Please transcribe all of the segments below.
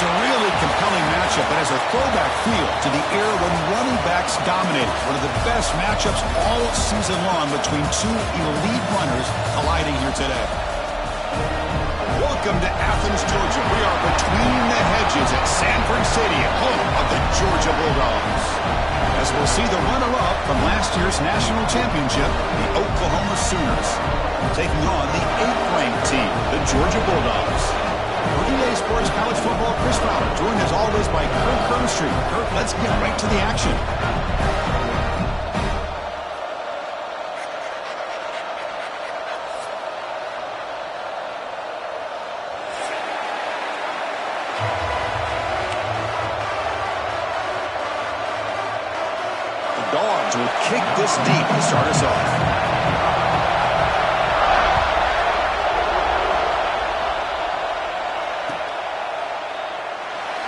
a really compelling matchup that has a throwback feel to the era when running backs dominated. One of the best matchups all season long between two elite runners colliding here today. Welcome to Athens, Georgia. We are between the hedges at Sanford Stadium, home of the Georgia Bulldogs. As we'll see the runner-up from last year's national championship, the Oklahoma Sooners, taking on the 8th-ranked team, the Georgia Bulldogs. For EA Sports College Football, Chris Fowler, joined as always by Kirk Burnstreet. Kirk, let's get right to the action. The Dogs will kick this deep to start us off.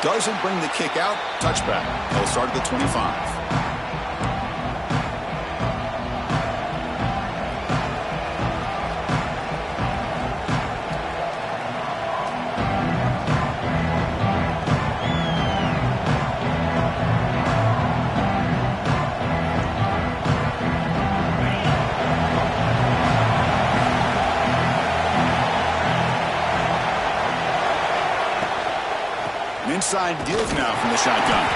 Doesn't bring the kick out. Touchback. They'll start at the 25. Inside deals now from the shotgun.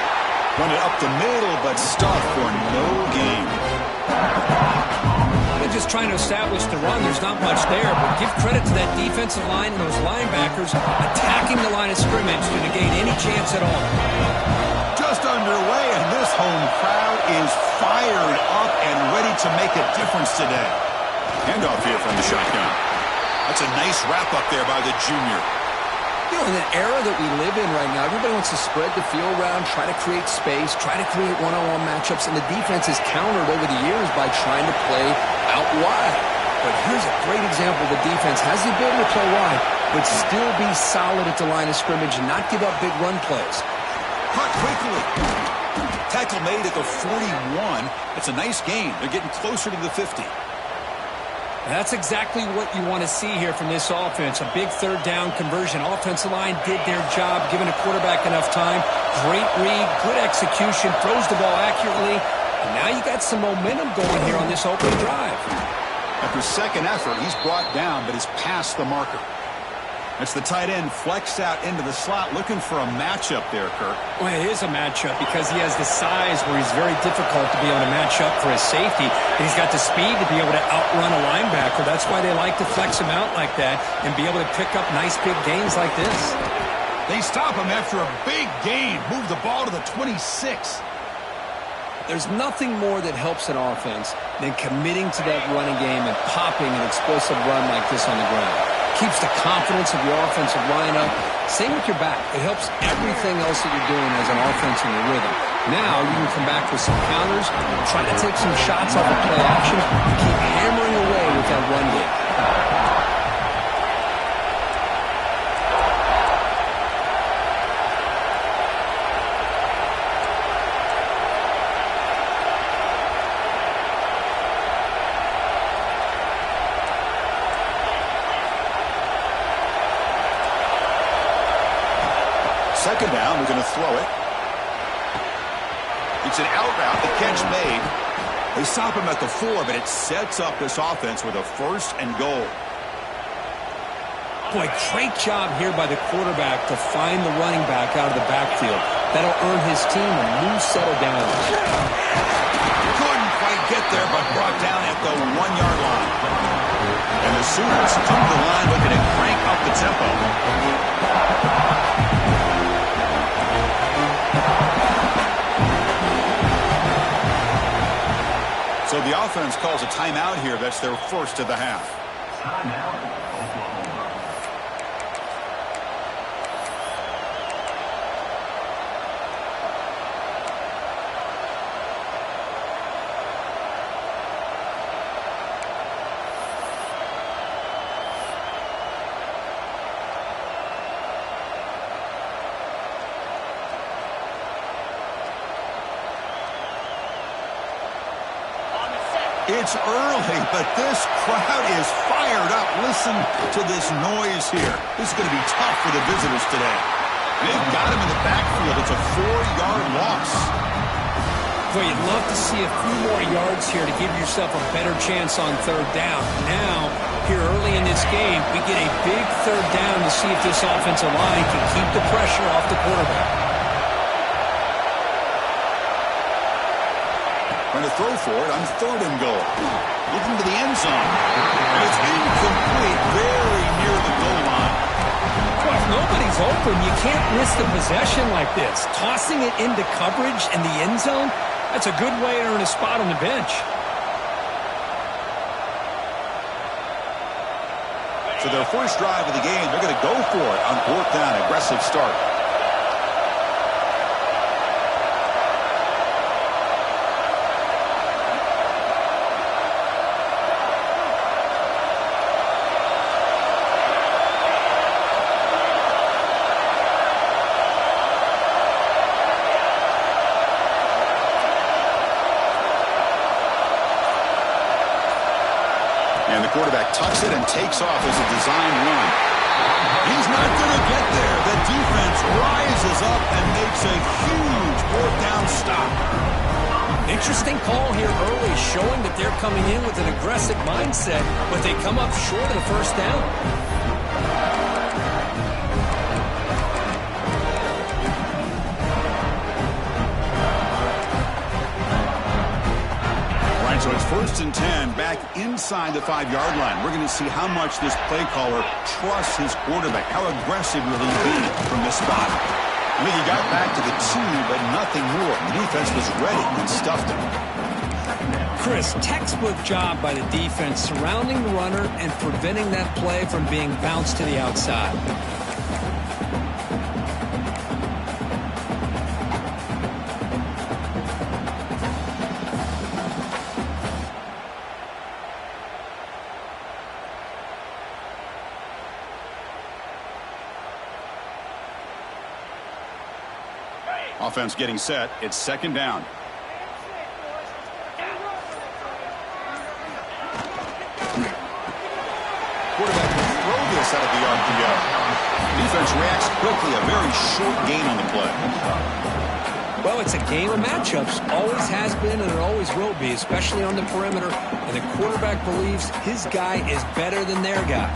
Run it up the middle, but stuffed for no gain. They're just trying to establish the run. There's not much there, but give credit to that defensive line and those linebackers attacking the line of scrimmage to negate any chance at all. Just underway, and this home crowd is fired up and ready to make a difference today. Handoff here from the shotgun. That's a nice wrap-up there by the junior. You know, in the era that we live in right now, everybody wants to spread the field around, try to create space, try to create one-on-one matchups, and the defense has countered over the years by trying to play out wide. But here's a great example. The defense has the ability to play wide, but still be solid at the line of scrimmage and not give up big run plays. Cut quickly. Tackle made at the 41. It's a nice gain. They're getting closer to the 50. That's exactly what you want to see here from this offense. A big third down conversion. Offensive line did their job, giving a quarterback enough time. Great read, good execution, throws the ball accurately. And now you got some momentum going here on this opening drive. After second effort, he's brought down, but he's past the marker. It's the tight end flexed out into the slot, looking for a matchup there, Kirk. Well, it is a matchup because he has the size where he's very difficult to be able to match up for his safety. And he's got the speed to be able to outrun a linebacker. That's why they like to flex him out like that and be able to pick up nice big gains like this. They stop him after a big gain. Move the ball to the 26. There's nothing more that helps an offense than committing to that running game and popping an explosive run like this on the ground. Keeps the confidence of your offensive lineup. Same with your back. It helps everything else that you're doing as an offense in your rhythm. Now you can come back with some counters, try to take some shots off of play action, and keep hammering away with that run game. Second down, we're going to throw it. It's an out route, the catch made. They stop him at the 4, but it sets up this offense with a 1st and goal. Boy, great job here by the quarterback to find the running back out of the backfield. That'll earn his team a new set of downs. Couldn't quite get there, but brought down at the 1-yard line. And the Sooners come to the line looking to crank up the tempo. So the offense calls a timeout here. That's their first of the half. Timeout. It's early, but this crowd is fired up. Listen to this noise here. This is going to be tough for the visitors today. They've got him in the backfield. It's a 4-yard loss. Well, you'd love to see a few more yards here to give yourself a better chance on third down. Now, here early in this game, we get a big third down to see if this offensive line can keep the pressure off the quarterback. Trying to throw for it on 3rd and goal. Looking to the end zone. And it's incomplete, very near the goal line. Well, if nobody's open, you can't miss the possession like this. Tossing it into coverage in the end zone, that's a good way to earn a spot on the bench. So their first drive of the game, they're going to go for it on 4th down. Aggressive start. And the quarterback tucks it and takes off as a design run. He's not going to get there. The defense rises up and makes a huge 4th down stop. Interesting call here early, showing that they're coming in with an aggressive mindset, but they come up short of the first down. So it's 1st and 10, back inside the 5-yard line. We're going to see how much this play caller trusts his quarterback. How aggressive will he be from this spot? I mean, he got back to the 2, but nothing more. The defense was ready and stuffed him. Chris, textbook job by the defense surrounding the runner and preventing that play from being bounced to the outside. Offense getting set. It's 2nd down. Quarterback will throw this out of the RPO. Defense reacts quickly. A very short gain on the play. Well, it's a game of matchups. Always has been and it always will be, especially on the perimeter. And the quarterback believes his guy is better than their guy.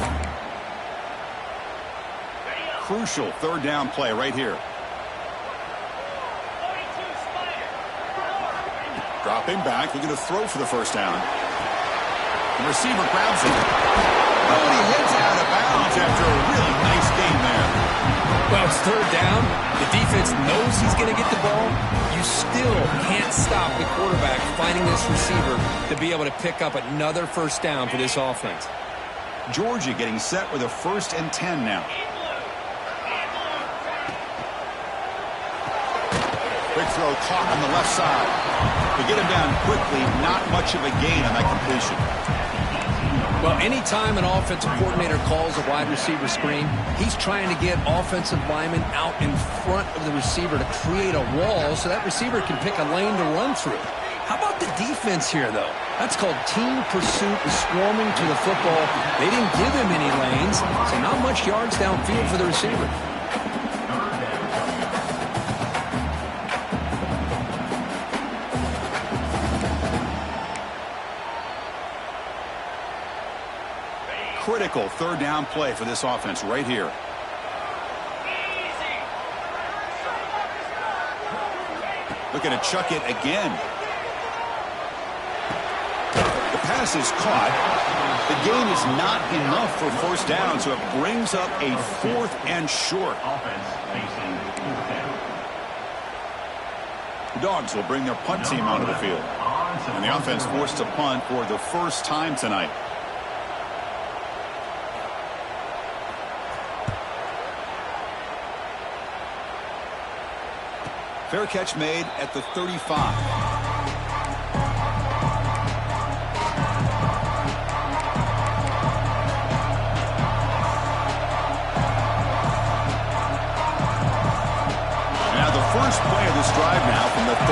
Crucial 3rd down play right here. Dropping back, looking to throw for the 1st down. The receiver grabs it. Oh, and he heads out of bounds after a really nice game there. Well, it's 3rd down. The defense knows he's going to get the ball. You still can't stop the quarterback finding this receiver to be able to pick up another 1st down for this offense. Georgia getting set with a 1st and 10 now. Quick throw caught on the left side. To get him down quickly, not much of a gain on that completion. Well, anytime an offensive coordinator calls a wide receiver screen, he's trying to get offensive linemen out in front of the receiver to create a wall so that receiver can pick a lane to run through. How about the defense here, though? That's called team pursuit and swarming to the football. They didn't give him any lanes, so not much yards downfield for the receiver. Critical 3rd down play for this offense right here. Looking to chuck it again. The pass is caught. The gain is not enough for 1st down, so it brings up a 4th and short. The Dogs will bring their punt team onto the field. And the offense forced to punt for the 1st time tonight. Fair catch made at the 35. Now the first play of this drive now from the 35.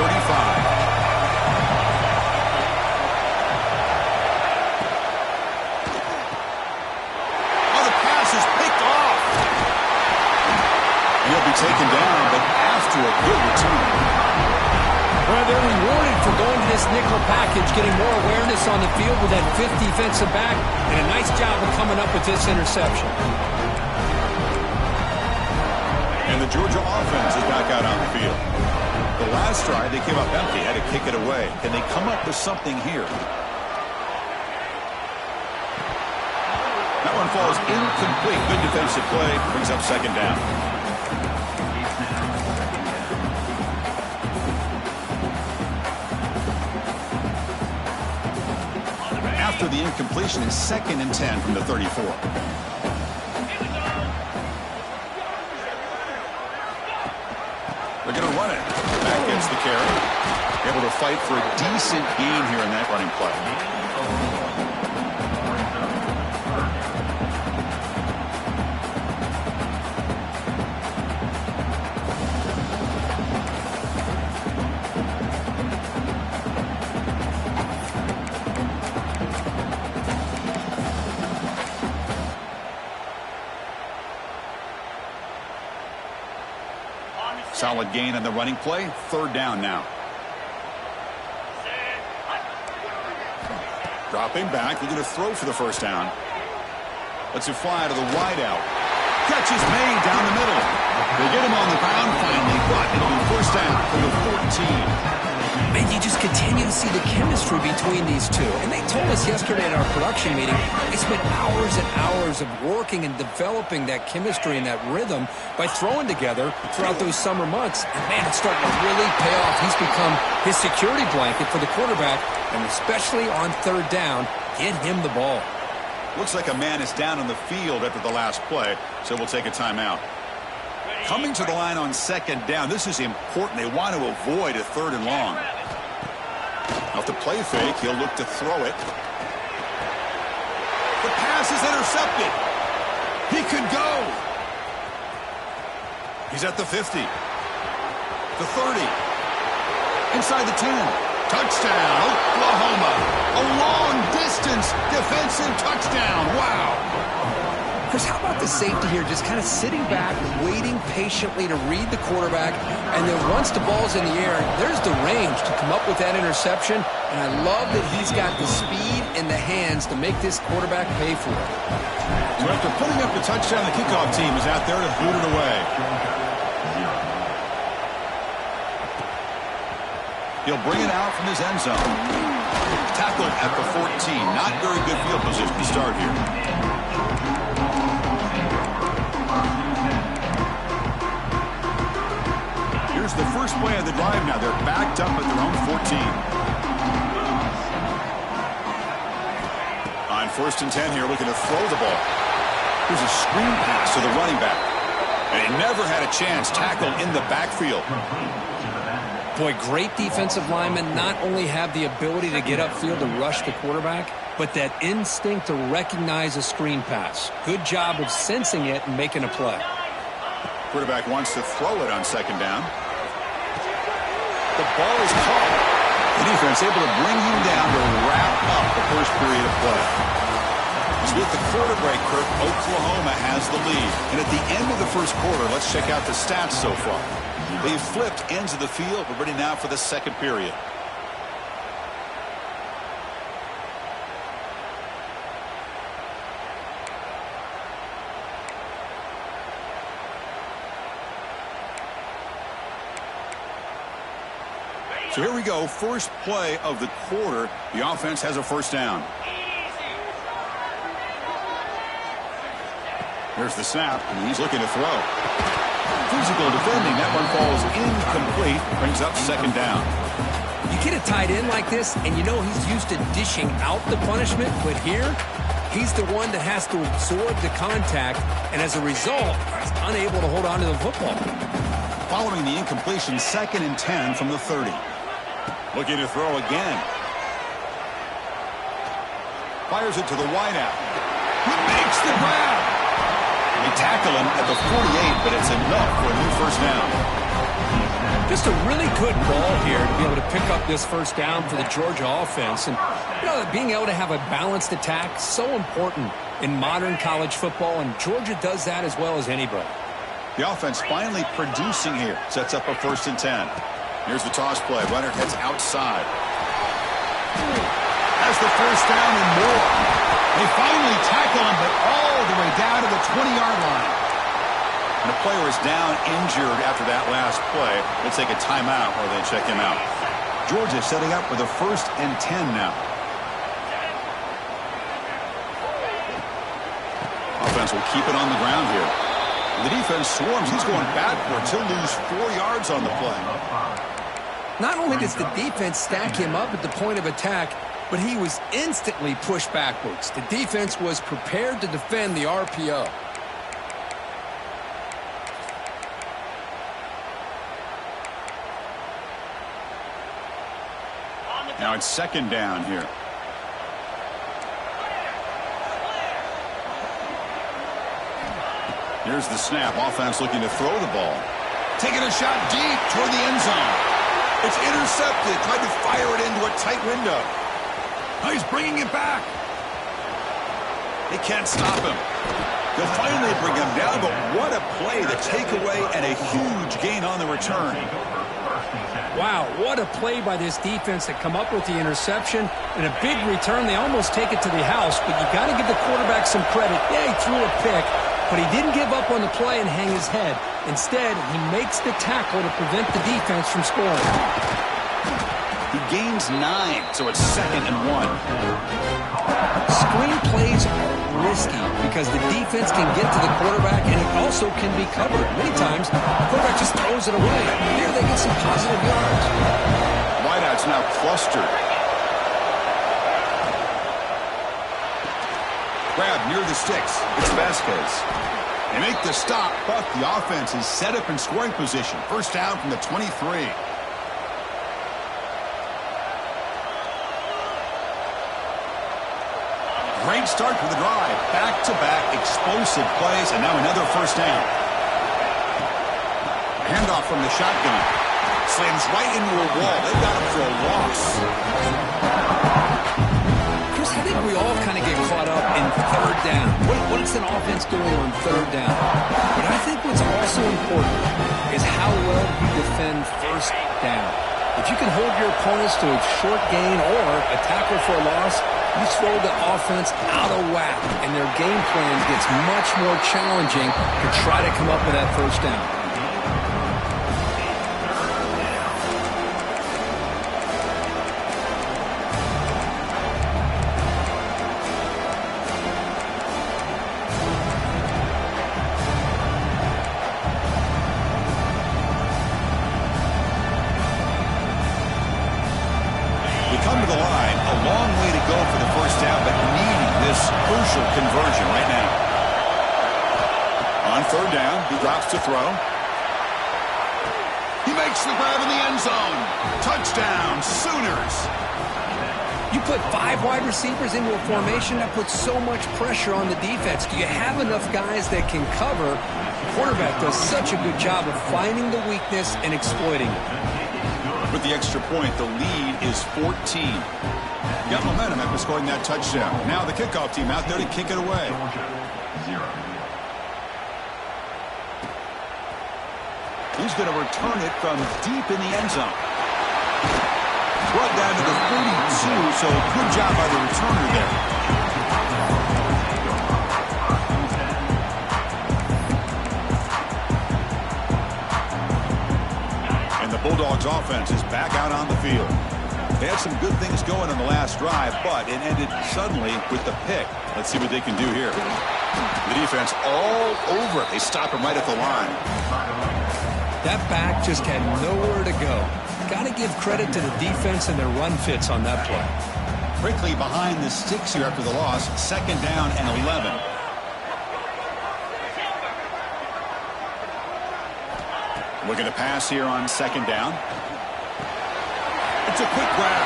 Oh, the pass is picked off. And he'll be taken down, but after a good return. Well, they're rewarded for going to this nickel package, getting more awareness on the field with that fifth defensive back, and a nice job of coming up with this interception. And the Georgia offense is back out on the field. The last drive, they came up empty, had to kick it away. Can they come up with something here? That one falls incomplete. Good defensive play. Brings up second down. After the incompletion, is 2nd and 10 from the 34. They're going to run it. Back gets the carry. Able to fight for a decent gain here in that running play. Solid gain on the running play. 3rd down now. Dropping back, looking to throw for the first down. Lets it fly to the wide out. Catch is made down the middle. They get him on the ground finally, but it'll be first down for the 14. Man, you just continue to see the chemistry between these two. And they told us yesterday at our production meeting, they spent hours and hours of working and developing that chemistry and that rhythm by throwing together throughout those summer months. And man, it's starting to really pay off. He's become his security blanket for the quarterback, and especially on 3rd down, get him the ball. Looks like a man is down on the field after the last play, so we'll take a timeout. Coming to the line on 2nd down, this is important. They want to avoid a 3rd and long. Off the play fake, he'll look to throw it. The pass is intercepted. He could go. He's at the 50. The 30. Inside the 10. Touchdown, Oklahoma. A long-distance defensive touchdown. Wow. Chris, how about the safety here just kind of sitting back, waiting patiently to read the quarterback, and then once the ball's in the air, there's the range to come up with that interception, and I love that he's got the speed in the hands to make this quarterback pay for it. So after putting up the touchdown, the kickoff team is out there to boot it away. He'll bring it out from his end zone. Tackled at the 14. Not very good field position to start here. Here's the first play of the drive now. They're backed up at their own 14. On 1st and 10 here, looking to throw the ball. Here's a screen pass to the running back. And he never had a chance. Tackled in the backfield. Boy, great defensive linemen not only have the ability to get upfield to rush the quarterback, but that instinct to recognize a screen pass. Good job of sensing it and making a play. Quarterback wants to throw it on 2nd down. The ball is caught. The defense able to bring him down to wrap up the first period of play. As with the quarter break, Kirk, Oklahoma has the lead. And at the end of the first quarter, let's check out the stats so far. They've flipped ends of the field. We're ready now for the 2nd period. So here we go, first play of the quarter. The offense has a first down. There's the snap, and he's looking to throw. Physical defending, that one falls incomplete, brings up 2nd down. You get a tight end like this, and you know he's used to dishing out the punishment, but here, he's the one that has to absorb the contact, and as a result, he's unable to hold on to the football. Following the incompletion, 2nd and 10 from the 30. Looking to throw again. Fires it to the wideout. He makes the grab. They tackle him at the 48, but it's enough for a new first down. Just a really good ball here to be able to pick up this first down for the Georgia offense. And, you know, being able to have a balanced attack, so important in modern college football, and Georgia does that as well as anybody. The offense finally producing here. Sets up a 1st and 10. Here's the toss play. Leonard heads outside. Has the 1st down and more. They finally tackle him, but all the way down to the 20-yard line. And the player is down injured after that last play. They take a timeout while they check him out. Georgia setting up for the 1st and 10 now. Offense will keep it on the ground here. The defense swarms. He's going backwards. He'll lose 4 yards on the play. Not only does the defense stack him up at the point of attack, but he was instantly pushed backwards. The defense was prepared to defend the RPO. Now it's 2nd down here. Here's the snap. Offense looking to throw the ball. Taking a shot deep toward the end zone. It's intercepted. Tried to fire it into a tight window. Oh, he's bringing it back. They can't stop him. They'll finally bring him down, but what a play. The takeaway and a huge gain on the return. Wow, what a play by this defense to come up with the interception and a big return. They almost take it to the house, but you got to give the quarterback some credit. Yeah, he threw a pick, but he didn't give up on the play and hang his head. Instead, he makes the tackle to prevent the defense from scoring. He gains 9, so it's 2nd and 1. Screen plays are risky because the defense can get to the quarterback and it also can be covered. Many times, the quarterback just throws it away. Here they get some positive yards. Wideout's now clustered. Grab near the sticks. It's Vasquez. They make the stop, but the offense is set up in scoring position. 1st down from the 23. Great start for the drive. Back-to-back explosive plays, and now another 1st down. Handoff from the shotgun. Slams right into a wall. They've got him for a loss. Chris, I think we all kind of get caught up in 3rd down. What is an offense doing on 3rd down? But I think what's also important is how well you defend 1st down. If you can hold your opponents to a short gain or a tackle for a loss, you throw the offense out of whack, and their game plan gets much more challenging to try to come up with that 1st down. Come to the line, a long way to go for the 1st down, but needing this crucial conversion right now. On 3rd down, he drops to throw. He makes the grab in the end zone. Touchdown, Sooners. You put 5 wide receivers into a formation, that puts so much pressure on the defense. Do you have enough guys that can cover? The quarterback does such a good job of finding the weakness and exploiting it. With the extra point, the lead is 14. Got momentum after scoring that touchdown. Now the kickoff team out there to kick it away. He's going to return it from deep in the end zone. Brought down to the 32, so good job by the returner there. Bulldogs offense is back out on the field. They had some good things going on the last drive, but it ended suddenly with the pick. Let's see what they can do here. The defense all over it. They stop him right at the line. That back just had nowhere to go. Got to give credit to the defense and their run fits on that play. Quickly behind the sticks here after the loss. 2nd down and 11. Looking to pass here on 2nd down. It's a quick grab.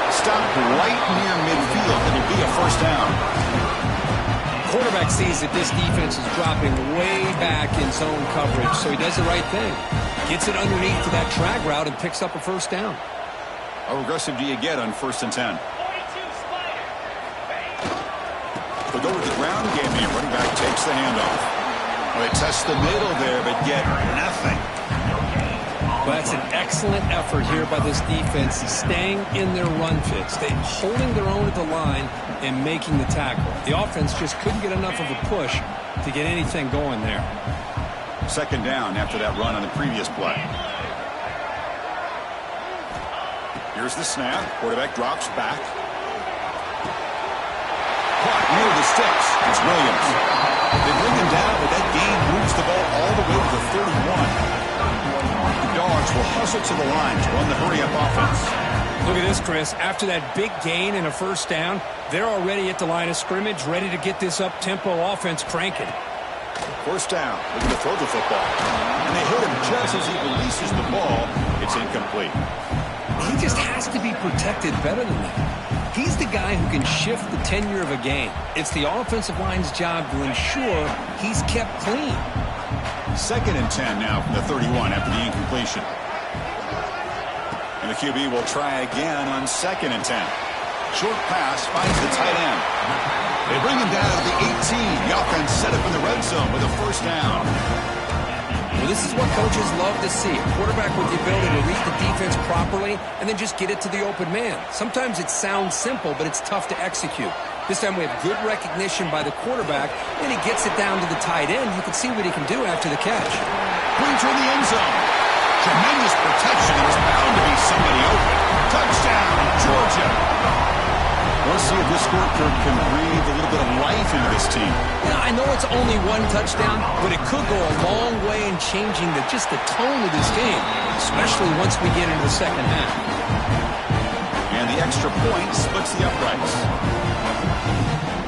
Stopped right near midfield. It'll be a 1st down. Quarterback sees that this defense is dropping way back in zone coverage, so he does the right thing. Gets it underneath to that drag route and picks up a 1st down. How aggressive do you get on 1st and 10? They'll go with the ground game here. Running back takes the handoff. A Well, they test the middle there, but get nothing. Well, that's an excellent effort here by this defense, staying in their run fits, holding their own at the line and making the tackle. The offense just couldn't get enough of a push to get anything going there. Second down after that run on the previous play. Here's the snap. Quarterback drops back. Caught near the sticks. It's Williams. They bring him down, but that gain moves the ball all the way to the 31. The Dogs will hustle to the line to run the hurry-up offense. Look at this, Chris. After that big gain and a first down, they're already at the line of scrimmage, ready to get this up-tempo offense cranking. First down, looking to throw the football. And they hit him just as he releases the ball. It's incomplete. He just has to be protected better than that. He's the guy who can shift the tenure of a game. It's the offensive line's job to ensure he's kept clean. Second and 10 now from the 31 after the incompletion. And the QB will try again on second and 10. Short pass finds the tight end. They bring him down to the 18. The offense set up in the red zone with a first down. Well, this is what coaches love to see. A quarterback with the ability to read the defense properly and then just get it to the open man. Sometimes it sounds simple, but it's tough to execute. This time we have good recognition by the quarterback, and he gets it down to the tight end. You can see what he can do after the catch. Brings her in the end zone. Tremendous protection. There's bound to be somebody open. Touchdown, Georgia. Let's see if this scorecard can breathe a little bit of life into this team. Yeah, I know it's only one touchdown, but it could go a long way in changing just the tone of this game, especially once we get into the second half. And the extra point splits the uprights.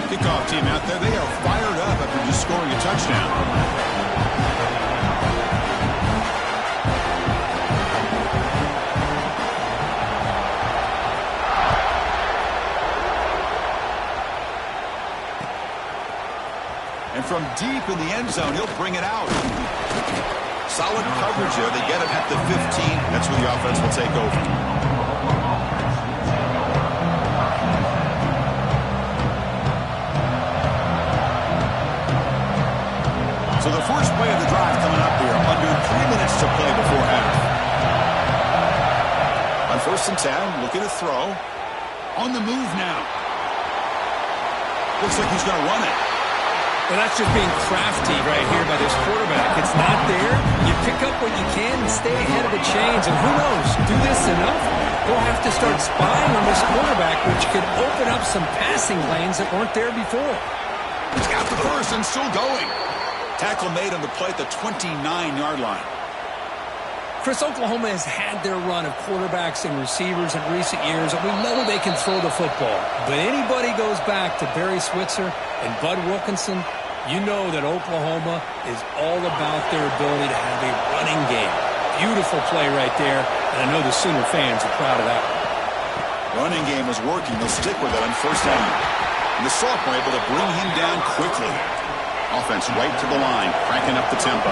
Kickoff team out there, they are fired up after just scoring a touchdown. And from deep in the end zone, he'll bring it out. Solid coverage there. They get it at the 15. That's where the offense will take over. So the first play of the drive coming up here. Under 3 minutes to play before half. On first and 10, looking to throw. On the move now. Looks like he's going to run it. Well, that's just being crafty right here by this quarterback. It's not there. You pick up what you can and stay ahead of the chains. And who knows, do this enough, they'll have to start spying on this quarterback, which could open up some passing lanes that weren't there before. He's got the first and still going. Tackle made on the play at the 29-yard line. Chris, Oklahoma has had their run of quarterbacks and receivers in recent years, and we know they can throw the football. But anybody goes back to Barry Switzer and Bud Wilkinson, you know that Oklahoma is all about their ability to have a running game. Beautiful play right there, and I know the Sooner fans are proud of that one. Running game is working. They'll stick with it on first down. And the sophomore able to bring him down quickly. Offense right to the line, cranking up the tempo.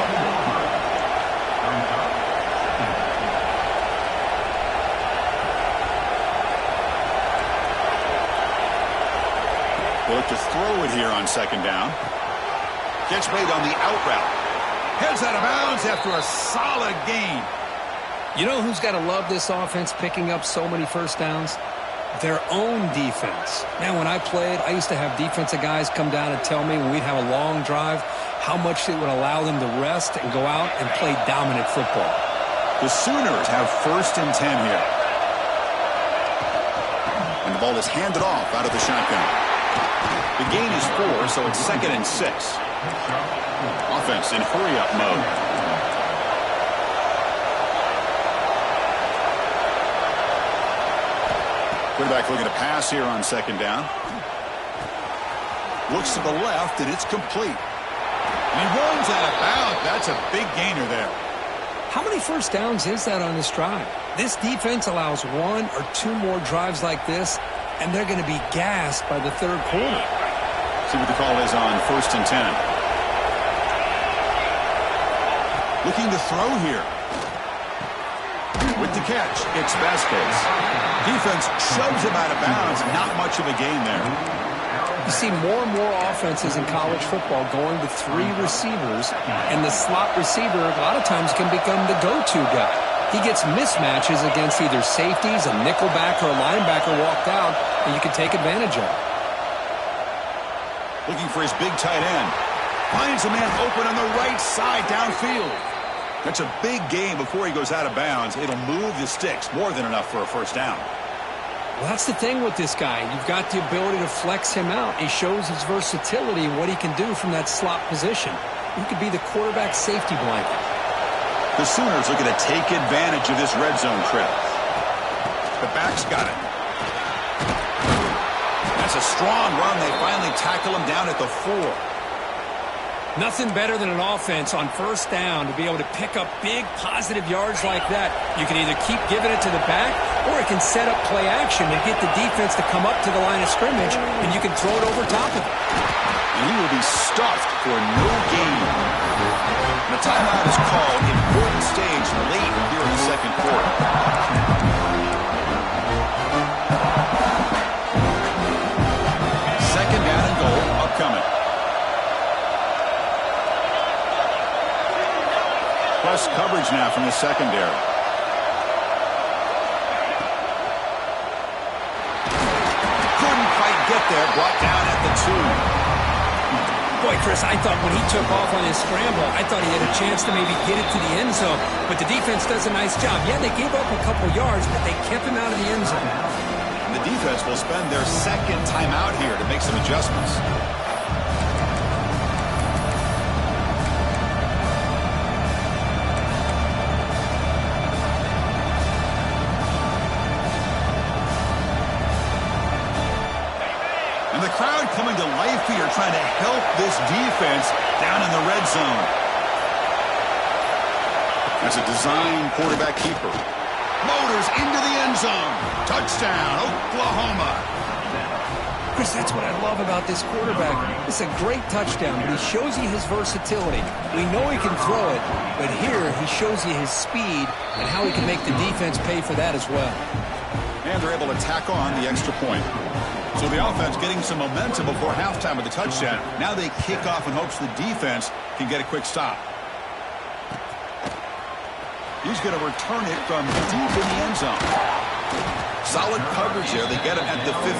Look to throw it here on second down. Catch made on the out route. Heads out of bounds after a solid gain. You know who's got to love this offense picking up so many first downs? Their own defense. Man, when I played, I used to have defensive guys come down and tell me when we'd have a long drive how much it would allow them to rest and go out and play dominant football. The Sooners have first and 10 here. And the ball is handed off out of the shotgun. The gain is 4, so it's second and 6. Offense in hurry-up mode. Quarterback looking to pass here on second down. Looks to the left, and it's complete. And he runs out of bounds. That's a big gainer there. How many first downs is that on this drive? This defense allows 1 or 2 more drives like this, and they're going to be gassed by the third quarter. See what the call is on first and 10. Looking to throw here. With the catch, it's Vasquez. Defense shoves him out of bounds. Not much of a gain there. You see more and more offenses in college football going to 3 receivers, and the slot receiver a lot of times can become the go-to guy. He gets mismatches against either safeties, a nickelback, or a linebacker walked out, and you can take advantage of it. Looking for his big tight end. Finds a man open on the right side downfield. That's a big gain before he goes out of bounds. It'll move the sticks, more than enough for a first down. Well, that's the thing with this guy. You've got the ability to flex him out. He shows his versatility and what he can do from that slot position. He could be the quarterback safety blanket. The Sooners looking to take advantage of this red zone trip. The back's got it. That's a strong run. They finally tackle him down at the 4. Nothing better than an offense on first down to be able to pick up big positive yards like that. You can either keep giving it to the back, or it can set up play action and get the defense to come up to the line of scrimmage, and you can throw it over top of it. And he will be stuffed for no gain. And the timeout is called. Important stage late here in the second quarter. Second down and goal upcoming. Plus coverage now from the secondary. Couldn't quite get there. Brought down at the 2. Boy, Chris, I thought when he took off on his scramble, I thought he had a chance to maybe get it to the end zone. But the defense does a nice job. Yeah, they gave up a couple yards, but they kept him out of the end zone. And the defense will spend their second timeout here to make some adjustments. The crowd coming to life here, trying to help this defense down in the red zone. That's a design quarterback keeper. Motors into the end zone. Touchdown, Oklahoma. Chris, that's what I love about this quarterback. It's a great touchdown, but he shows you his versatility. We know he can throw it, but here he shows you his speed and how he can make the defense pay for that as well. And they're able to tack on the extra point. So the offense getting some momentum before halftime with the touchdown. Now they kick off in hopes the defense can get a quick stop. He's going to return it from deep in the end zone. Solid coverage there. They get him at the 15.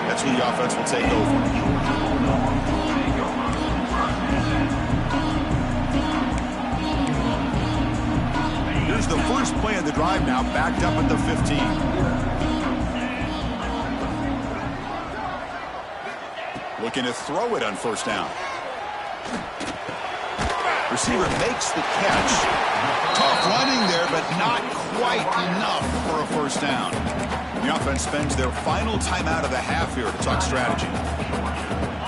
That's where the offense will take over. Here's the first play of the drive now, backed up at the 15. Looking to throw it on first down. Receiver makes the catch. Tough running there, but not quite enough for a first down. The offense spends their final timeout of the half here to talk strategy.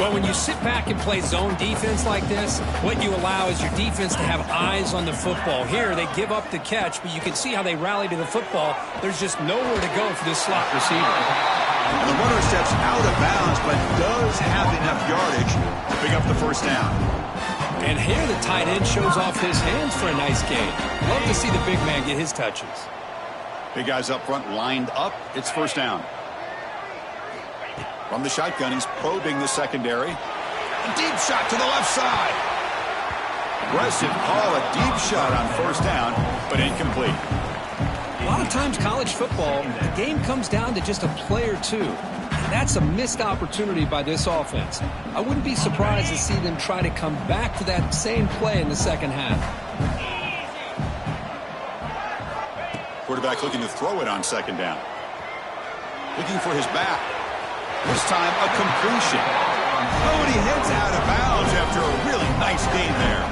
Well, when you sit back and play zone defense like this, what you allow is your defense to have eyes on the football. Here, they give up the catch, but you can see how they rally to the football. There's just nowhere to go for this slot receiver. And the runner steps out of bounds, but does have enough yardage to pick up the first down. And here the tight end shows off his hands for a nice gain. Love to see the big man get his touches. Big guys up front lined up. It's first down. From the shotgun, he's probing the secondary. A deep shot to the left side. Aggressive call, a deep shot on first down, but incomplete. A lot of times college football, the game comes down to just a play or two. And that's a missed opportunity by this offense. I wouldn't be surprised to see them try to come back to that same play in the second half. Quarterback looking to throw it on second down. Looking for his back. This time a completion. Oh, and he heads out of bounds after a really nice gain there.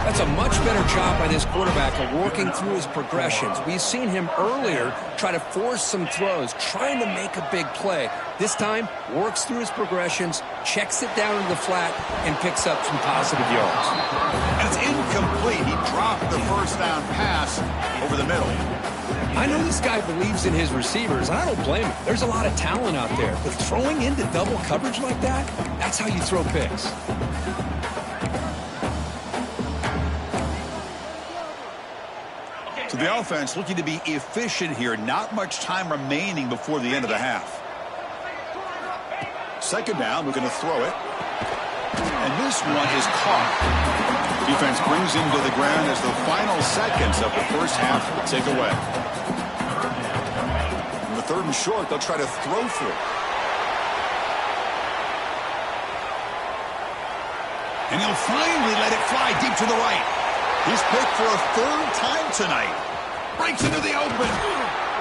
That's a much better job by this quarterback of working through his progressions. We've seen him earlier try to force some throws, trying to make a big play. This time, works through his progressions, checks it down into the flat, and picks up some positive yards. And it's incomplete. He dropped the first down pass over the middle. I know this guy believes in his receivers, and I don't blame him. There's a lot of talent out there, but throwing into double coverage like that, that's how you throw picks. So the offense looking to be efficient here. Not much time remaining before the end of the half. second down, we're going to throw it. And this one is caught. Defense brings him to the ground as the final seconds of the first half take away. On the third and short, they'll try to throw for it. And he'll finally let it fly deep to the right. He's picked for a third time tonight. Breaks into the open.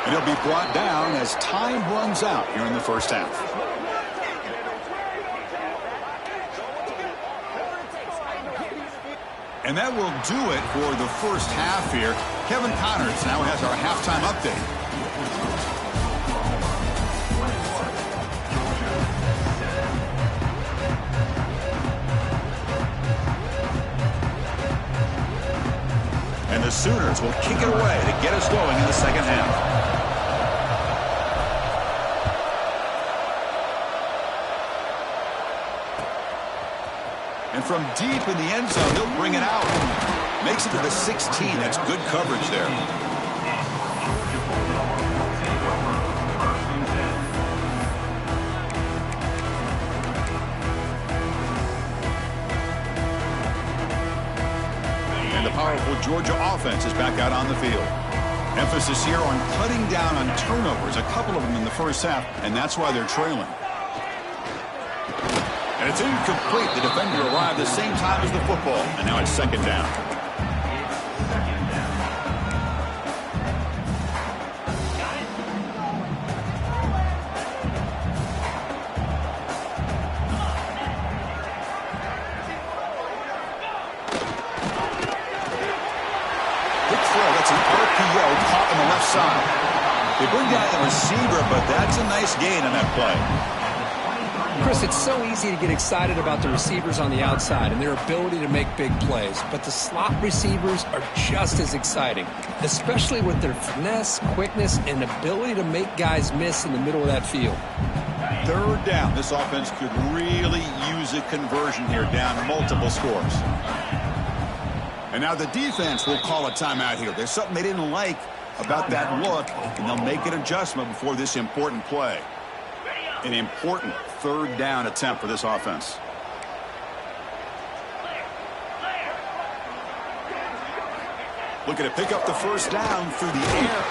And he'll be brought down as time runs out here in the first half. And that will do it for the first half here. Kevin Connors now has our halftime update. And the Sooners will kick it away to get us going in the second half. And from deep in the end zone, he'll bring it out. Makes it to the 16. That's good coverage there. And the powerful Georgia offense is back out on the field. Emphasis here on cutting down on turnovers, a couple of them in the first half, and that's why they're trailing. And it's incomplete. The defender arrived the same time as the football. And now it's second down. Quick throw. That's an RPO caught on the left side. They bring down the receiver, but that's a nice gain on that play. Chris, it's so easy to get excited about the receivers on the outside and their ability to make big plays, but the slot receivers are just as exciting, especially with their finesse, quickness, and ability to make guys miss in the middle of that field. Third down. This offense could really use a conversion here, down multiple scores. And now the defense will call a timeout here. There's something they didn't like about that look, and they'll make an adjustment before this important play. An important third down attempt for this offense. Looking to pick up the first down through the air.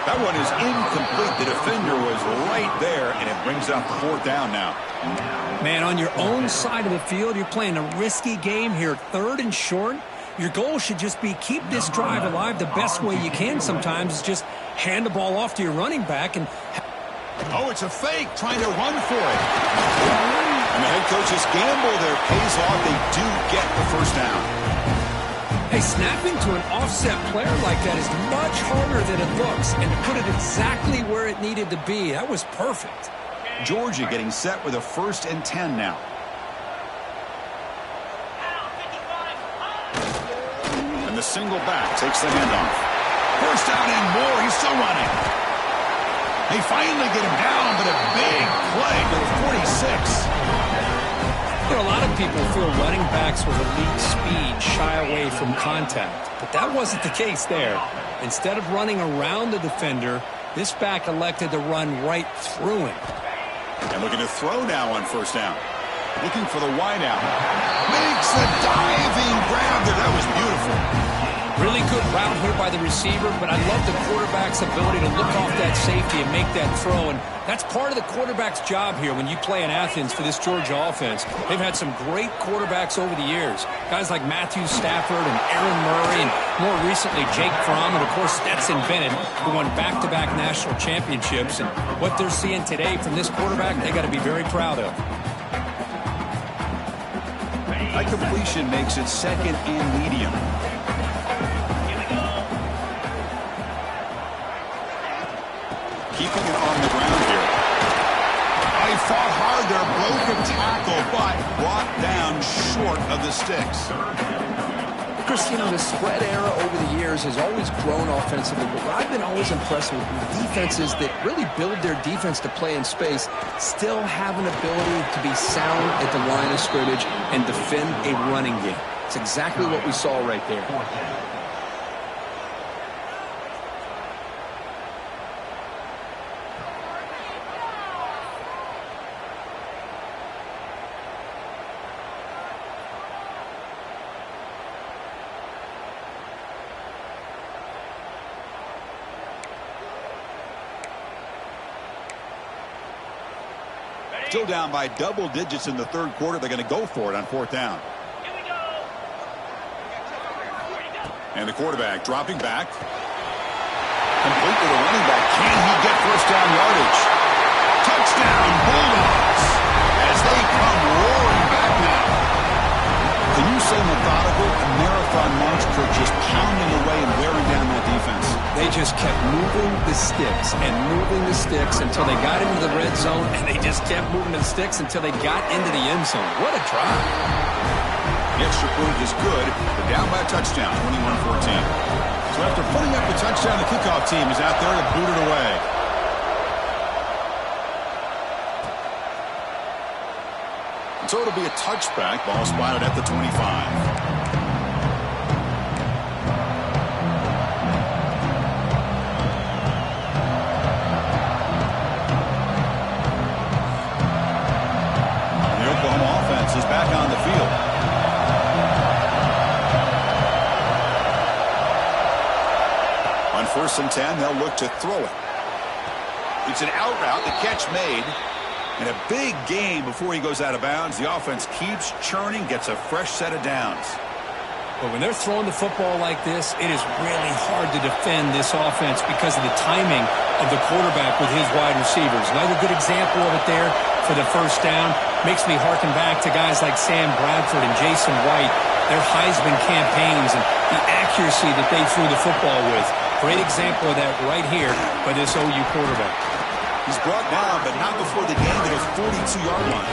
That one is incomplete. The defender was right there, and it brings up fourth down now. Man, on your own side of the field, you're playing a risky game here. Third and short. Your goal should just be keep this drive alive the best way you can sometimes. Is just hand the ball off to your running back and... Oh, it's a fake, trying to run for it. And the head coach's gamble there pays off. They do get the first down. Hey, snapping to an offset player like that is much harder than it looks. And to put it exactly where it needed to be, that was perfect. Georgia getting set with a 1st and 10 now. And the single back takes the handoff. First down and more. He's still running. They finally get him down, but a big play to the 46. You know, a lot of people feel running backs with elite speed shy away from contact, but that wasn't the case there. Instead of running around the defender, this back elected to run right through him. And looking to throw now on first down. Looking for the wide out. Makes a diving grab there. That was beautiful. Really good route here by the receiver, but I love the quarterback's ability to look off that safety and make that throw. And that's part of the quarterback's job here when you play in Athens for this Georgia offense. They've had some great quarterbacks over the years. Guys like Matthew Stafford and Aaron Murray, and more recently Jake Fromm, and of course Stetson Bennett, who won back-to-back national championships. And what they're seeing today from this quarterback, they got to be very proud of. That completion makes it second and medium. Keeping it on the ground here. They fought hard there, broke a tackle, but brought down short of the sticks. Chris, you know, the spread era over the years has always grown offensively, but what I've been always impressed with defenses that really build their defense to play in space still have an ability to be sound at the line of scrimmage and defend a running game. It's exactly what we saw right there. Still down by double digits in the third quarter. They're going to go for it on fourth down. And the quarterback dropping back. Complete to the running back. Can he get first down yardage? Touchdown, Bulldogs, as they come roaring back now. Can you say methodical? A marathon march for just pounding away and wearing down that defense. They just kept moving the sticks and moving the sticks until they got into the red zone, and they just kept moving the sticks until they got into the end zone. What a drive. The extra point is good. They're down by a touchdown, 21-14. So after putting up the touchdown, the kickoff team is out there to boot it away. And so it'll be a touchback. Ball spotted at the 25. Is back on the field. On 1st and 10, they'll look to throw it. It's an out route, the catch made, and a big gain before he goes out of bounds. The offense keeps churning, gets a fresh set of downs. But when they're throwing the football like this, it is really hard to defend this offense because of the timing of the quarterback with his wide receivers. Another good example of it there for the first down. Makes me harken back to guys like Sam Bradford and Jason White, their Heisman campaigns and the accuracy that they threw the football with. Great example of that right here by this OU quarterback. He's brought down, but not before the gain to the 42-yard line.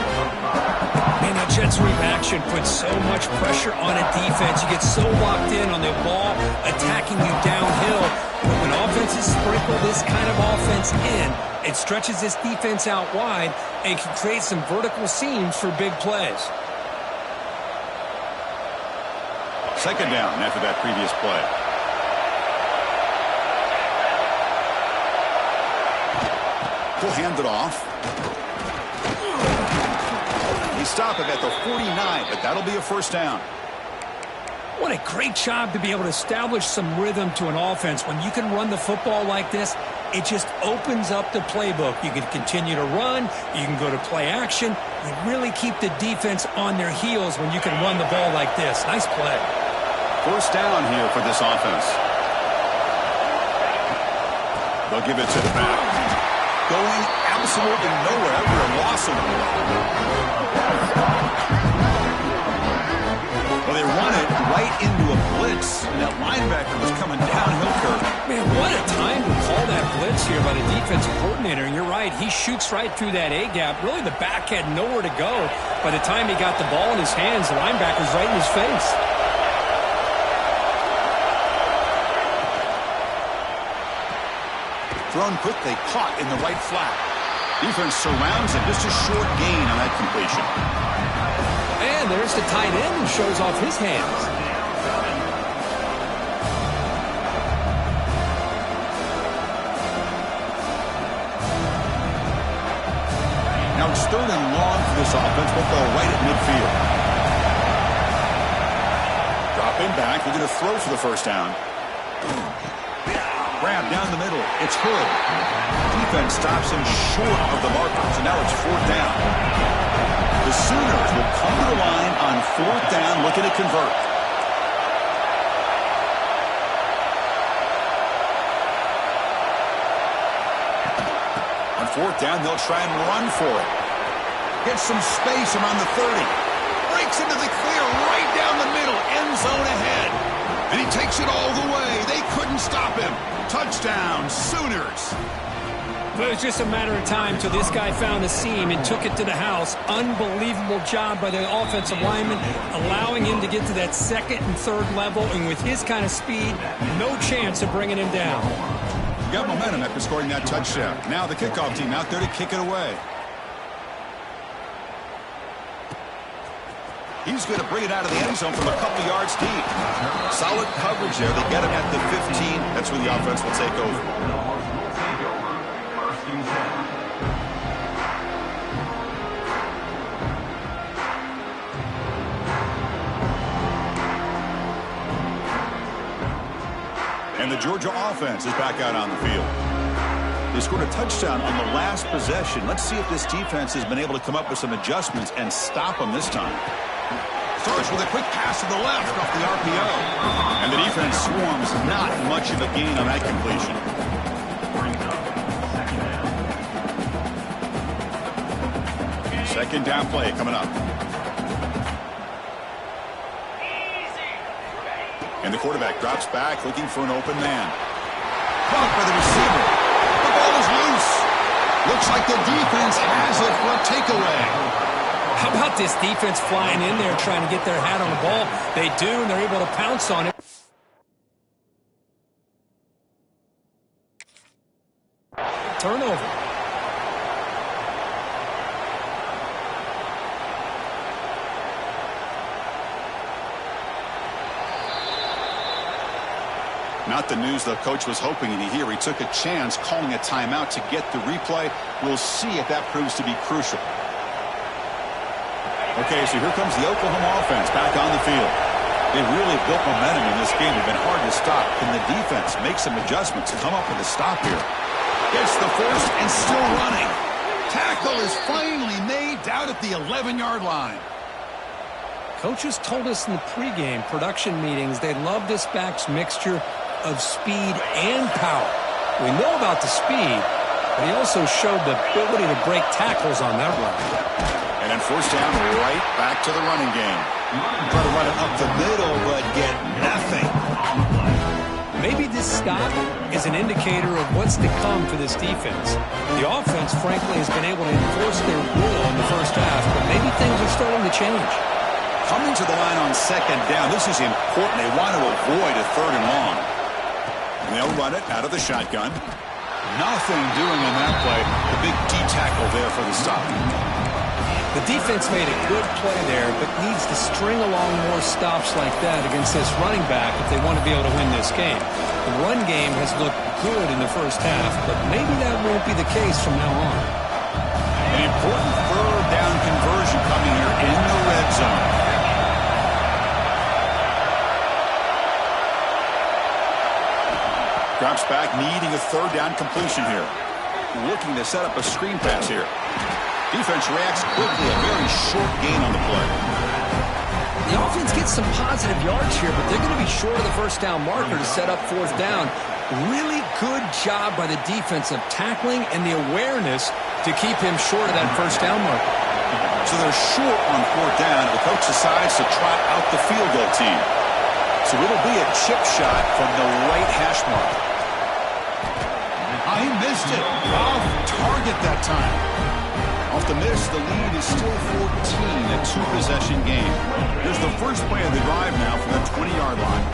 Man, that jet sweep action puts so much pressure on a defense. You get so locked in on the ball attacking you downhill. But when offenses sprinkle this kind of offense in, it stretches this defense out wide and can create some vertical seams for big plays. Second down after that previous play. He'll hand it off. They stop it at the 49, but that'll be a first down. What a great job to be able to establish some rhythm to an offense. When you can run the football like this, it just opens up the playbook. You can continue to run. You can go to play action. You really keep the defense on their heels when you can run the ball like this. Nice play. First down here for this offense. They'll give it to the back. Going absolutely nowhere after a loss of the ball. Well, they run it right into a blitz, and that linebacker was coming downhill curve. Man, what a time to call that blitz here by the defensive coordinator. And you're right, he shoots right through that A-gap. Really, the back had nowhere to go. By the time he got the ball in his hands, the linebacker's right in his face. Thrown quickly, caught in the right flat. Defense surrounds it. Just a short gain on that completion. And there's the tight end who shows off his hands. Now it's 3rd and long for this offense. We'll go right at midfield. Dropping back. They're going to throw for the first down. Grab down the middle. It's Hood. Defense stops him short of the marker. So now it's 4th down. The Sooners will come to the line on 4th down, looking to convert. On 4th down, they'll try and run for it. Gets some space around the 30. Breaks into the clear right down the middle. End zone ahead. And he takes it all the way. They couldn't stop him. Touchdown, Sooners. But it was just a matter of time till this guy found the seam and took it to the house. Unbelievable job by the offensive lineman, allowing him to get to that 2nd and 3rd level. And with his kind of speed, no chance of bringing him down. Got momentum after scoring that touchdown. Now the kickoff team out there to kick it away. He's going to bring it out of the end zone from a couple yards deep. Solid coverage there. They get him at the 15. That's where the offense will take over. And the Georgia offense is back out on the field. They scored a touchdown on the last possession. Let's see if this defense has been able to come up with some adjustments and stop them this time. Starts with a quick pass to the left off the RPO. And the defense swarms. Not much of a gain on that completion. Second down play coming up. And the quarterback drops back looking for an open man. Caught by the receiver. The ball is loose. Looks like the defense has it for a takeaway. How about this defense flying in there trying to get their hat on the ball? They do, and they're able to pounce on it. Turnover. Not the news the coach was hoping to hear. He took a chance calling a timeout to get the replay. We'll see if that proves to be crucial. Okay, so here comes the Oklahoma offense back on the field. They really built momentum in this game. It's been hard to stop. Can the defense make some adjustments to come up with a stop here? Gets the first and still running. Tackle is finally made down at the 11-yard line. Coaches told us in the pregame production meetings they love this back's mixture of speed and power. We know about the speed, but he also showed the ability to break tackles on that run. And then first down, right back to the running game. Try to run it up the middle, but get nothing. Maybe this stop is an indicator of what's to come for this defense. The offense, frankly, has been able to enforce their will in the first half, but maybe things are starting to change. Coming to the line on second down, this is important. They want to avoid a third and long. And they'll run it out of the shotgun. Nothing doing in that play. The big D tackle there for the stop. The defense made a good play there, but needs to string along more stops like that against this running back if they want to be able to win this game. The run game has looked good in the first half, but maybe that won't be the case from now on. An important third down conversion coming here in the red zone. Drops back, needing a third down completion here. Looking to set up a screen pass here. Defense reacts quickly, a very short gain on the play. The offense gets some positive yards here, but they're going to be short of the first down marker to set up fourth down. Really good job by the defense of tackling and the awareness to keep him short of that first down marker. So they're short on fourth down. The coach decides to trot out the field goal team. So it'll be a chip shot from the right hash mark. He missed it. Off target that time. Off the miss, the lead is still 14, a two-possession game. Here's the first play of the drive now from the 20-yard line.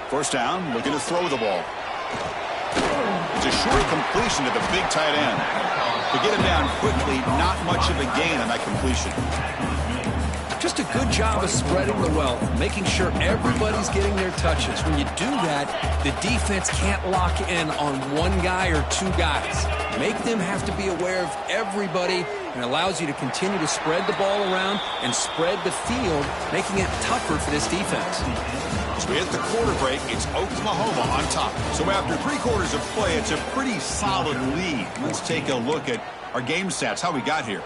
First down, looking to throw the ball. It's a short completion to the big tight end. To get him down quickly, not much of a gain on that completion. Just a good job of spreading the wealth, making sure everybody's getting their touches. When you do that, the defense can't lock in on one guy or two guys. Make them have to be aware of everybody, and allows you to continue to spread the ball around and spread the field, making it tougher for this defense. As we hit the quarter break, it's Oklahoma on top. So after 3 quarters of play, it's a pretty solid lead. Let's take a look at our game stats, how we got here.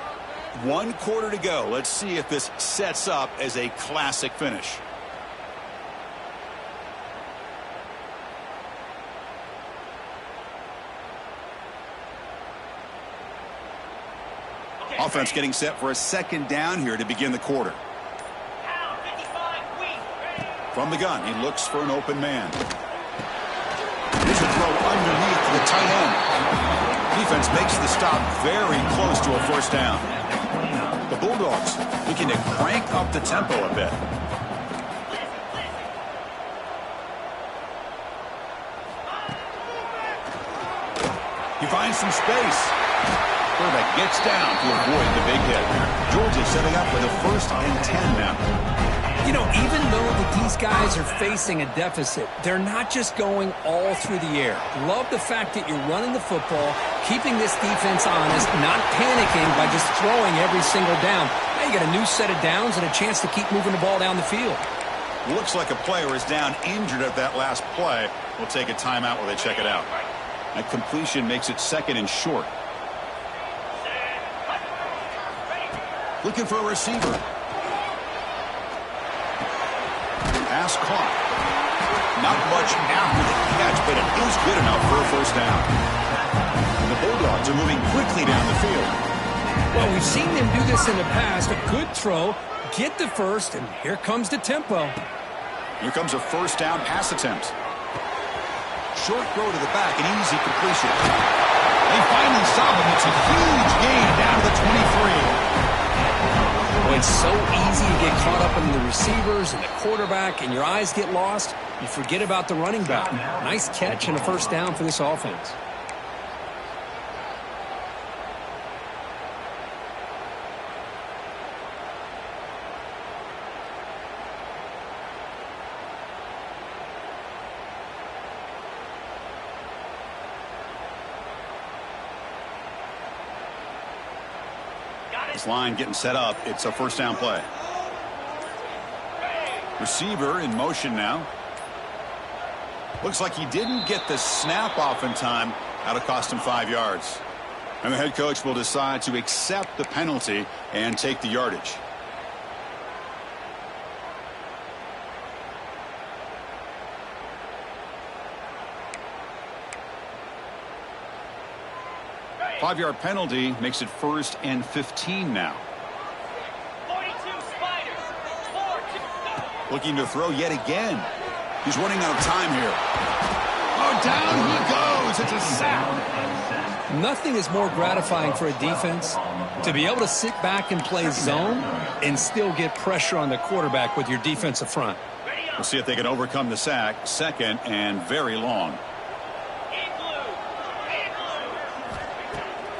1 quarter to go. Let's see if this sets up as a classic finish. Offense getting set for a second down here to begin the quarter. From the gun, he looks for an open man. Here's a throw underneath the tight end. Defense makes the stop very close to a first down. The Bulldogs looking to crank up the tempo a bit. He finds some space. Quarterback gets down to avoid the big hit. Georgia setting up with a 1st and 10 now. You know, even though that these guys are facing a deficit, they're not just going all through the air. Love the fact that you're running the football, keeping this defense honest, not panicking by just throwing every single down. Now you got a new set of downs and a chance to keep moving the ball down the field. Looks like a player is down injured at that last play. We'll take a timeout while they check it out. That completion makes it 2nd and short. Looking for a receiver. Pass caught. Not much after the catch, but it is good enough for a first down. The Bulldogs are moving quickly down the field. Well, we've seen them do this in the past. A good throw, get the first, and here comes the tempo. Here comes a first down pass attempt. Short throw to the back, an easy completion. They finally stop him. It's a huge gain down to the 23. Well, it's so easy to get caught up in the receivers and the quarterback, and your eyes get lost. You forget about the running back. Nice catch and a first down for this offense. This line getting set up. It's a first down play. Receiver in motion now. Looks like he didn't get the snap off in time. That'll cost him 5 yards. And the head coach will decide to accept the penalty and take the yardage. Five-yard penalty makes it 1st and 15 now. 42 Spiders. 4-2. Looking to throw yet again. He's running out of time here. Oh, down he goes. It's a sack. Nothing is more gratifying for a defense to be able to sit back and play zone and still get pressure on the quarterback with your defensive front. We'll see if they can overcome the sack. 2nd and very long.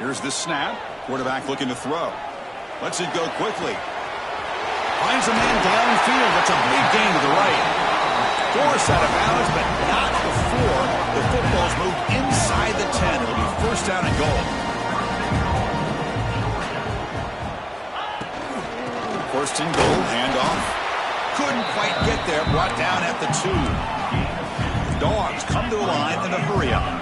Here's the snap. Quarterback looking to throw. Lets it go quickly. Finds a man downfield. That's a big gain to the right. Forced out of bounds, but not before the football's moved inside the 10. It'll be first down and goal. First and goal. Handoff. Couldn't quite get there. Brought down at the 2. Dogs come to the line in a hurry up.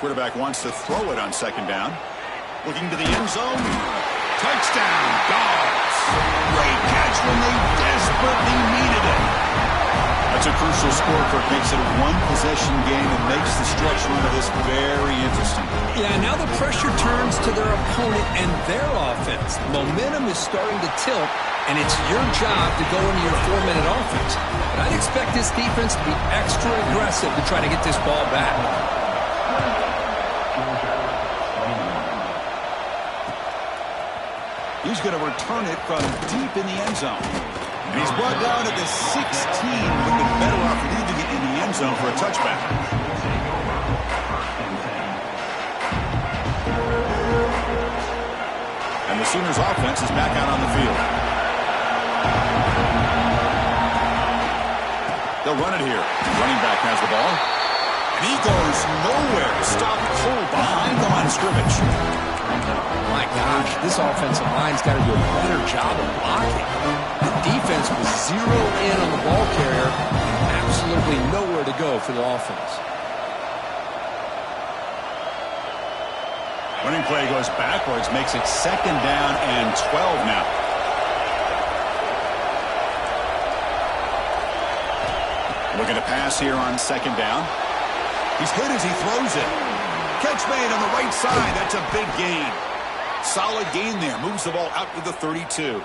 Quarterback wants to throw it on 2nd down. Looking to the end zone. Touchdown, Dogs. Great catch when they desperately needed it. That's a crucial score for makes it a one-possession game and makes the stretch run of this very interesting. Yeah, now the pressure turns to their opponent and their offense. Momentum is starting to tilt, and it's your job to go into your 4-minute offense. But I'd expect this defense to be extra aggressive to try to get this ball back. He's going to return it from deep in the end zone. And he's brought down at the 16. Would have been better off leaving it in the end zone for a touchback. And the Sooners offense is back out on the field. They'll run it here. The running back has the ball. And he goes nowhere. Stopped cold behind the line of scrimmage. My gosh, this offensive line's got to do a better job of blocking. The defense was zeroed in on the ball carrier. Absolutely nowhere to go for the offense. Running play goes backwards, makes it 2nd down and 12 now. Looking to pass here on 2nd down. He's hit as he throws it. Catch made on the right side. That's a big gain. Solid gain there. Moves the ball out to the 32.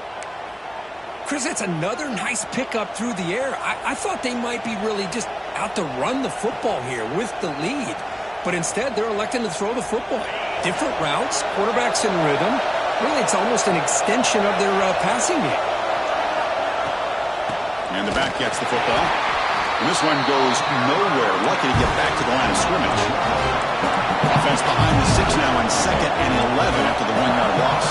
Chris, that's another nice pickup through the air. I thought they might be really just out to run the football here with the lead. But instead, they're electing to throw the football. Different routes, quarterbacks in rhythm. Really, it's almost an extension of their passing game. And the back gets the football. And this one goes nowhere. Lucky to get back to the line of scrimmage. Offense behind the 6 now on 2nd and 11 after the 1-yard loss.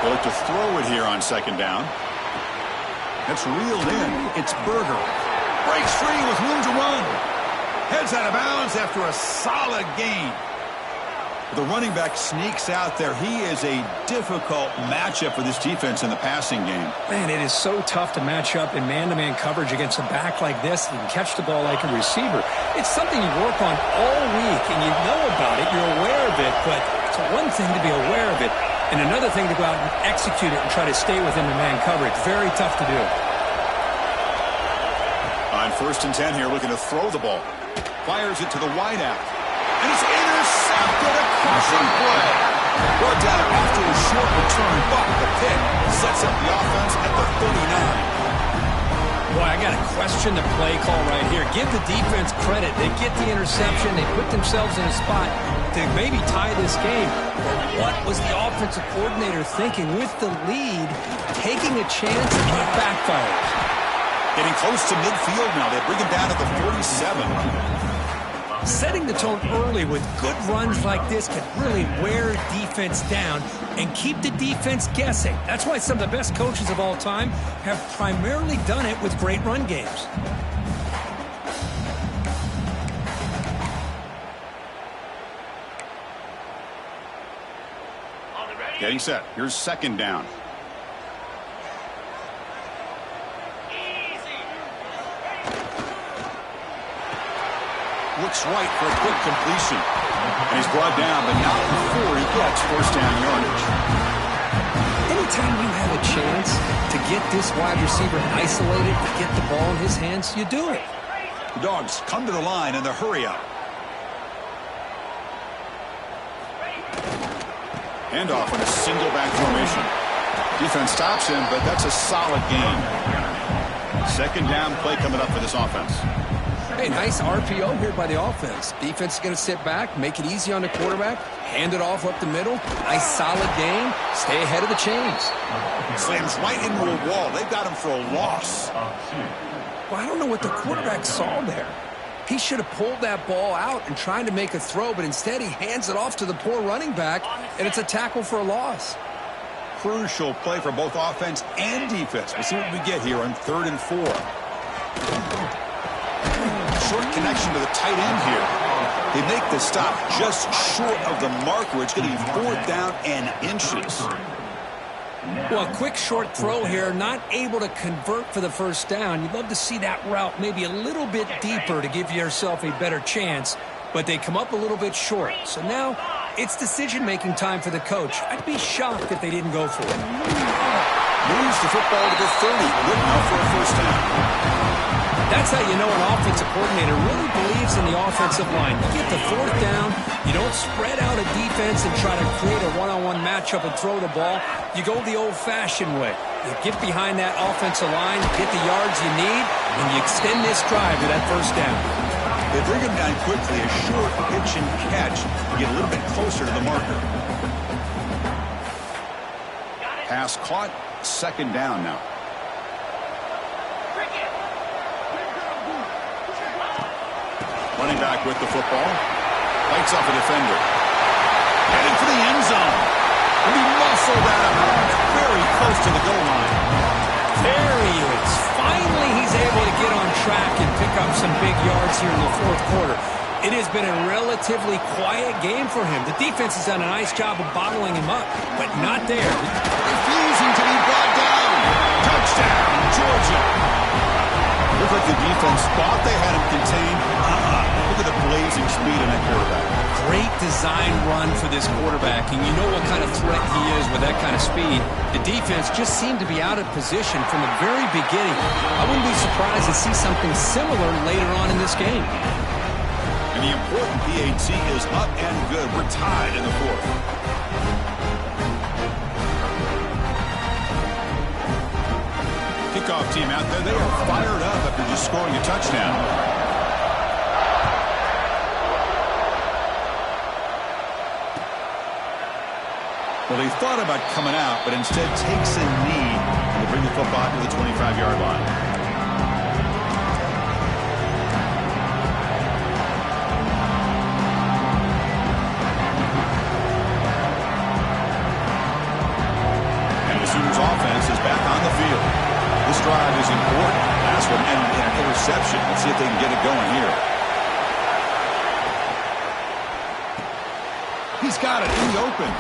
They'll look to throw it here on second down. That's reeled in. It's Berger. Breaks free with room to run. Heads out of bounds after a solid gain. The running back sneaks out there. He is a difficult matchup for this defense in the passing game. Man, it is so tough to match up in man-to-man coverage against a back like this and catch the ball like a receiver. It's something you work on all week, and you know about it. You're aware of it, but it's one thing to be aware of it, and another thing to go out and execute it and try to stay within the man coverage. Very tough to do. On 1st and 10 here, looking to throw the ball. Fires it to the wideout. And it's intercepted, a crushing play. Brought down after a short return, but the pick sets up the offense at the 39. Boy, I got to question the play call right here. Give the defense credit. They get the interception. They put themselves in a spot to maybe tie this game. But what was the offensive coordinator thinking with the lead, taking a chance, and it backfires? Getting close to midfield now. They bring him down at the 47. Setting the tone early with good runs like this can really wear defense down and keep the defense guessing. That's why some of the best coaches of all time have primarily done it with great run games. Getting set. Here's second down. Looks right for a quick completion. And he's brought down, but not before he gets first down yardage. Anytime you have a chance to get this wide receiver isolated, to get the ball in his hands, you do it. The Dogs come to the line in the hurry-up. Handoff in a single-back formation. Defense stops him, but that's a solid gain. Second down play coming up for this offense. Hey, nice RPO here by the offense. Defense is going to sit back, make it easy on the quarterback, hand it off up the middle. Nice solid game. Stay ahead of the chains. Slams right into a wall. They've got him for a loss. Well, I don't know what the quarterback saw there. He should have pulled that ball out and tried to make a throw, but instead he hands it off to the poor running back, and it's a tackle for a loss. Crucial play for both offense and defense. We'll see what we get here on 3rd and 4. Short connection to the tight end here. They make the stop just short of the mark, where it's going to be 4th down and inches. Well, a quick short throw here, not able to convert for the first down. You'd love to see that route maybe a little bit deeper to give yourself a better chance, but they come up a little bit short. So now it's decision-making time for the coach. I'd be shocked if they didn't go for it. Moves the football to the 30. Good enough for a first down. That's how you know an offensive coordinator really believes in the offensive line. You get the 4th down, you don't spread out a defense and try to create a one-on-one matchup and throw the ball. You go the old-fashioned way. You get behind that offensive line, get the yards you need, and you extend this drive to that first down. They bring him down quickly, a short pitch and catch to get a little bit closer to the marker. Pass caught, second down now. Running back with the football. Fights off a defender. Heading for the end zone. And he muscled that out very close to the goal line. There he is. Finally, he's able to get on track and pick up some big yards here in the 4th quarter. It has been a relatively quiet game for him. The defense has done a nice job of bottling him up, but not there. Refusing to be brought down. Touchdown, Georgia. Looked like the defense thought they had him contained. Look at the blazing speed in that quarterback. Great design run for this quarterback, and you know what kind of threat he is with that kind of speed. The defense just seemed to be out of position from the very beginning. I wouldn't be surprised to see something similar later on in this game. And the important PAT is up and good. We're tied in the 4th. Kickoff team out there. They are fired up after just scoring a touchdown. Well, they thought about coming out, but instead takes a knee and will bring the football to the 25-yard line. interception. Let's see if they can get it going here. He's got it in the open.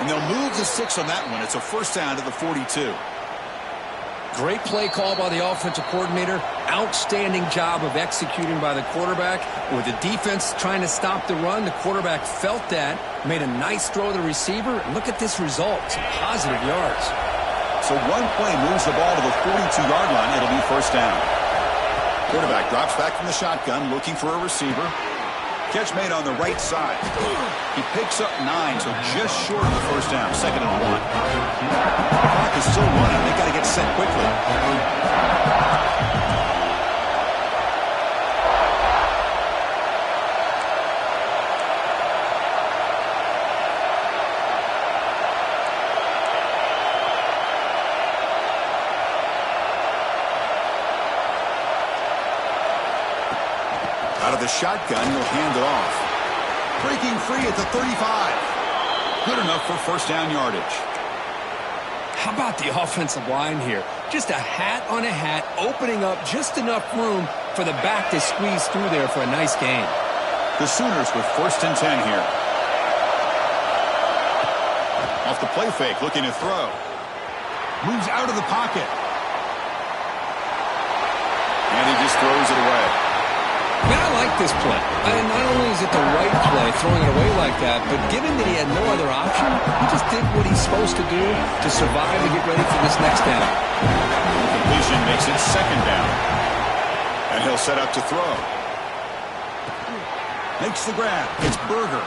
And they'll move the 6 on that one. It's a first down to the 42. Great play call by the offensive coordinator. Outstanding job of executing by the quarterback. With the defense trying to stop the run, the quarterback felt that, made a nice throw to the receiver. And look at this result. Some positive yards. So one play moves the ball to the 42-yard line. It'll be first down. Quarterback drops back from the shotgun, looking for a receiver. Catch made on the right side. He picks up 9, so just short of the first down. 2nd and 1. The clock is still running. They got to get set quickly. Out of the shotgun, he'll hand it off. Breaking free at the 35. Good enough for first down yardage. How about the offensive line here? Just a hat on a hat, opening up just enough room for the back to squeeze through there for a nice gain. The Sooners with 1st and 10 here. Off the play fake, looking to throw. Moves out of the pocket. And he just throws it away. Man, I like this play. And not only is it the right play, throwing it away like that, but given that he had no other option, he just did what he's supposed to do to survive and get ready for this next down. The completion makes it 2nd down. And he'll set up to throw. Makes the grab. It's Berger.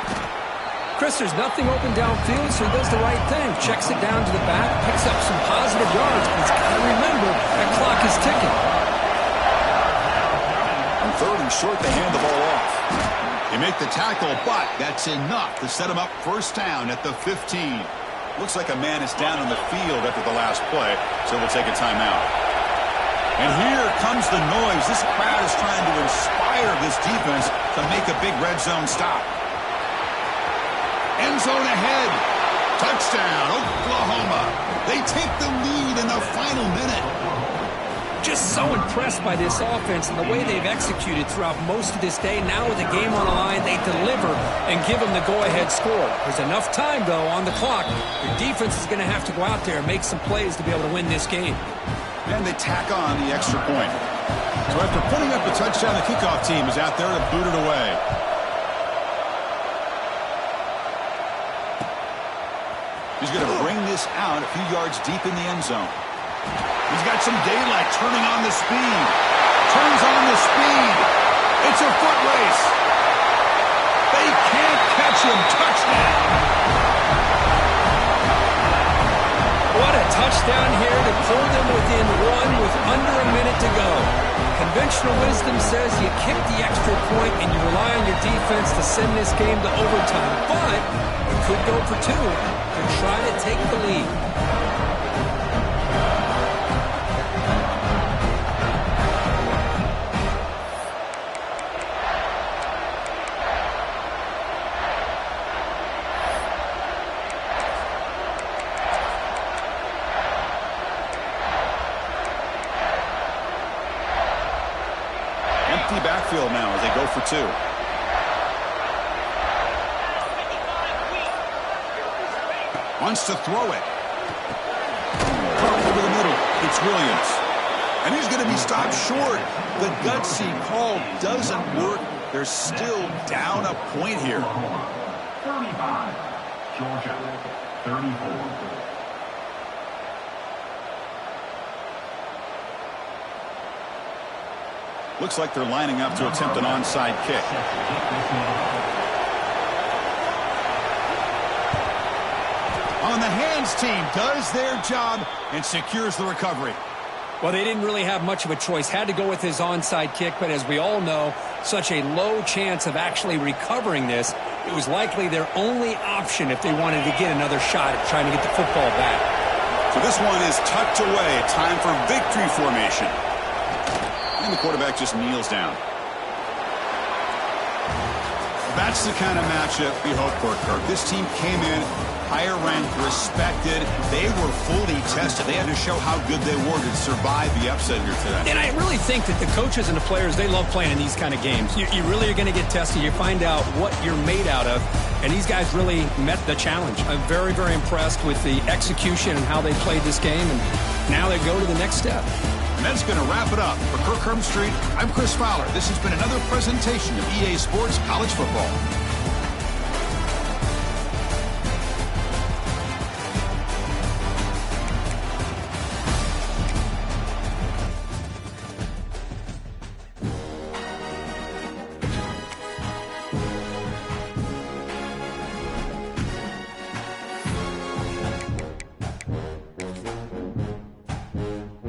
Chris, there's nothing open downfield, so he does the right thing. Checks it down to the back, picks up some positive yards, but he's got to remember that clock is ticking. 3rd and short, they hand the ball off. They make the tackle, but that's enough to set him up first down at the 15. Looks like a man is down on the field after the last play, so we'll take a timeout. And here comes the noise. This crowd is trying to inspire this defense to make a big red zone stop. End zone ahead. Touchdown, Oklahoma. They take the lead in the final minute. Just so impressed by this offense and the way they've executed throughout most of this day. Now with the game on the line, they deliver and give them the go-ahead score. There's enough time, though, on the clock. Your defense is going to have to go out there and make some plays to be able to win this game. And they tack on the extra point. So after putting up the touchdown, the kickoff team is out there to boot it away. He's going to bring this out a few yards deep in the end zone. He's got some daylight, turning on the speed. Turns on the speed. It's a foot race. They can't catch him. Touchdown. What a touchdown here to pull them within 1 with under a minute to go. Conventional wisdom says you kick the extra point and you rely on your defense to send this game to overtime. But you could go for 2 to try to take the lead. Backfield now as they go for 2. Wants to throw it. Over the middle. It's Williams. And he's going to be stopped short. The gutsy call doesn't work. They're still down a point here. 35. Georgia. 34. Looks like they're lining up to attempt an onside kick. On the hands team does their job and secures the recovery. Well, they didn't really have much of a choice. Had to go with his onside kick, but as we all know, such a low chance of actually recovering this. It was likely their only option if they wanted to get another shot at trying to get the football back. So this one is tucked away. Time for victory formation. And the quarterback just kneels down. That's the kind of matchup we hope for, Kirk. This team came in higher ranked, respected. They were fully tested. They had to show how good they were to survive the upset here today. And I really think that the coaches and the players, they love playing in these kind of games. You really are going to get tested. You find out what you're made out of. And these guys really met the challenge. I'm very, very impressed with the execution and how they played this game. And now they go to the next step. And that's going to wrap it up. For Kirk Street, I'm Chris Fowler. This has been another presentation of EA Sports College Football.